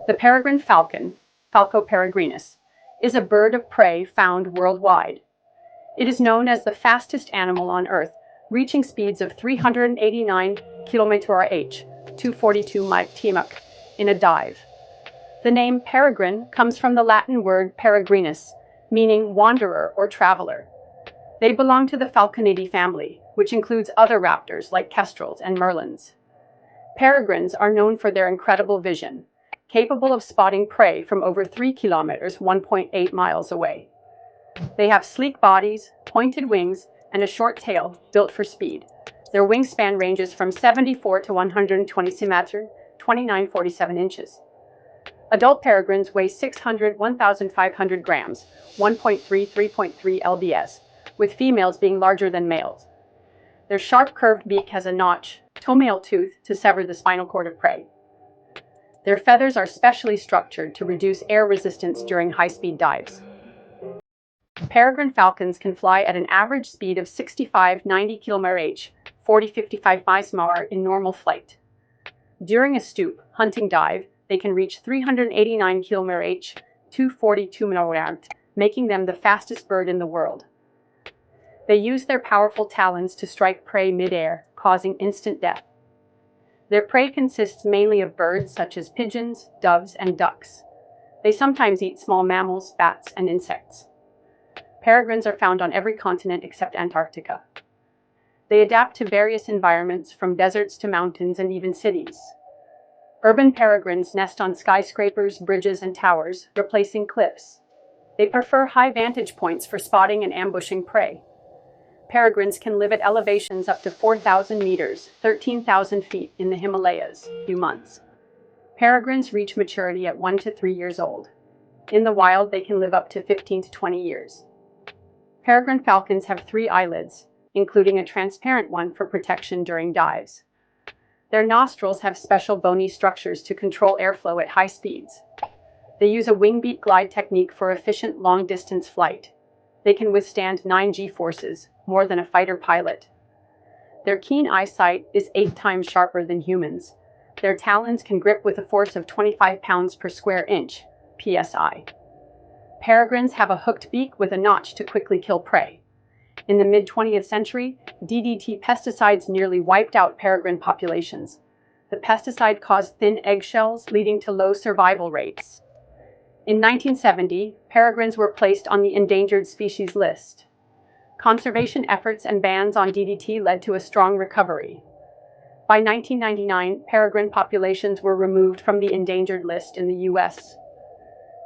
The peregrine falcon, Falco peregrinus, is a bird of prey found worldwide. It is known as the fastest animal on Earth, reaching speeds of 389 km/h, 242 mph, in a dive. The name peregrine comes from the Latin word peregrinus, meaning wanderer or traveler. They belong to the Falconidae family, which includes other raptors like kestrels and merlins. Peregrines are known for their incredible vision, capable of spotting prey from over 3 kilometers, 1.8 miles away. They have sleek bodies, pointed wings, and a short tail built for speed. Their wingspan ranges from 74 to 120 cm, 29.47 inches. Adult peregrines weigh 1,500 grams, 3.3 lbs, with females being larger than males. Their sharp curved beak has a notch, toenail tooth, to sever the spinal cord of prey. Their feathers are specially structured to reduce air resistance during high-speed dives. Peregrine falcons can fly at an average speed of 65-90 km/h, 40-55 mph in normal flight. During a stoop hunting dive, they can reach 389 km/h, 242 mph, making them the fastest bird in the world. They use their powerful talons to strike prey mid-air, causing instant death. Their prey consists mainly of birds such as pigeons, doves, and ducks. They sometimes eat small mammals, bats, and insects. Peregrines are found on every continent except Antarctica. They adapt to various environments, from deserts to mountains and even cities. Urban peregrines nest on skyscrapers, bridges, and towers, replacing cliffs. They prefer high vantage points for spotting and ambushing prey. Peregrines can live at elevations up to 4,000 meters, 13,000 feet in the Himalayas, few months. Peregrines reach maturity at 1 to 3 years old. In the wild, they can live up to 15 to 20 years. Peregrine falcons have 3 eyelids, including a transparent one for protection during dives. Their nostrils have special bony structures to control airflow at high speeds. They use a wing-beat glide technique for efficient long-distance flight. They can withstand 9 G-forces, more than a fighter pilot. Their keen eyesight is 8 times sharper than humans. Their talons can grip with a force of 25 pounds per square inch, psi. Peregrines have a hooked beak with a notch to quickly kill prey. In the mid-20th century, DDT pesticides nearly wiped out peregrine populations. The pesticide caused thin eggshells, leading to low survival rates. In 1970, peregrines were placed on the endangered species list. Conservation efforts and bans on DDT led to a strong recovery. By 1999, peregrine populations were removed from the endangered list in the US.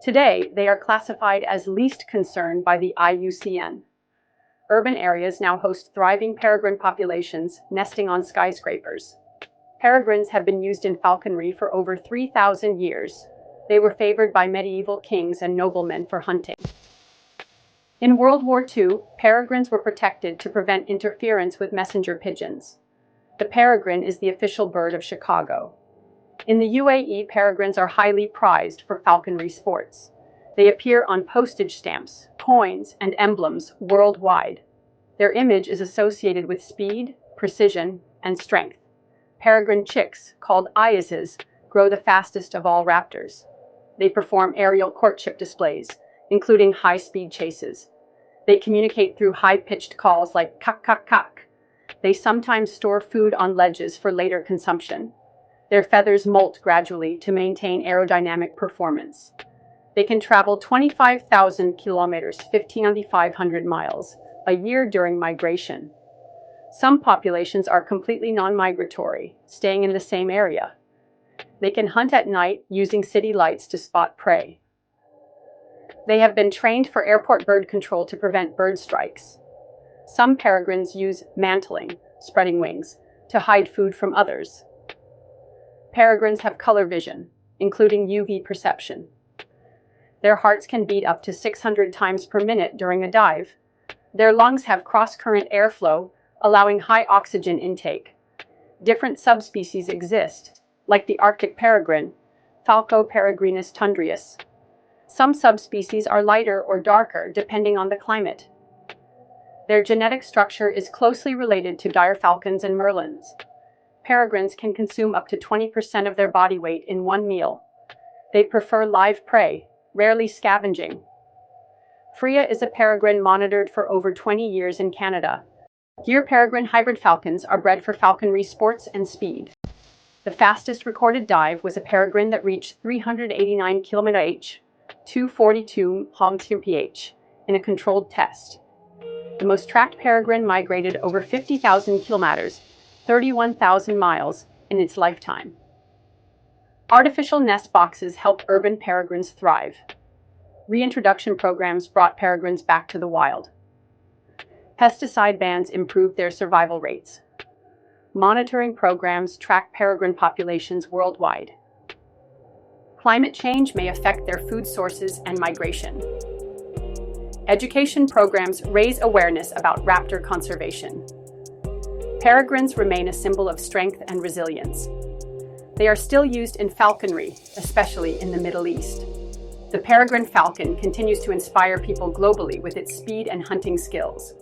Today, they are classified as least concern by the IUCN. Urban areas now host thriving peregrine populations, nesting on skyscrapers. Peregrines have been used in falconry for over 3,000 years. They were favored by medieval kings and noblemen for hunting. In World War II, peregrines were protected to prevent interference with messenger pigeons. The peregrine is the official bird of Chicago. In the UAE, peregrines are highly prized for falconry sports. They appear on postage stamps, coins, and emblems worldwide. Their image is associated with speed, precision, and strength. Peregrine chicks, called eyases, grow the fastest of all raptors. They perform aerial courtship displays, including high-speed chases. They communicate through high-pitched calls like kak kak kak. They sometimes store food on ledges for later consumption. Their feathers molt gradually to maintain aerodynamic performance. They can travel 25,000 kilometers, 15,500 miles, a year during migration. Some populations are completely non-migratory, staying in the same area. They can hunt at night using city lights to spot prey. They have been trained for airport bird control to prevent bird strikes. Some peregrines use mantling, spreading wings, to hide food from others. Peregrines have color vision, including UV perception. Their hearts can beat up to 600 times per minute during a dive. Their lungs have cross-current airflow, allowing high oxygen intake. Different subspecies exist, like the Arctic peregrine, Falco peregrinus tundrius. Some subspecies are lighter or darker depending on the climate. Their genetic structure is closely related to dire falcons and merlins. Peregrines can consume up to 20% of their body weight in one meal. They prefer live prey, rarely scavenging. Freya is a peregrine monitored for over 20 years in Canada. Here, peregrine hybrid falcons are bred for falconry sports and speed. The fastest recorded dive was a peregrine that reached 389 km/h, 242 mph, in a controlled test. The most tracked peregrine migrated over 50,000 kilometers, 31,000 miles, in its lifetime. Artificial nest boxes help urban peregrines thrive. Reintroduction programs brought peregrines back to the wild. Pesticide bans improved their survival rates. Monitoring programs track peregrine populations worldwide. Climate change may affect their food sources and migration. Education programs raise awareness about raptor conservation. Peregrines remain a symbol of strength and resilience. They are still used in falconry, especially in the Middle East. The peregrine falcon continues to inspire people globally with its speed and hunting skills.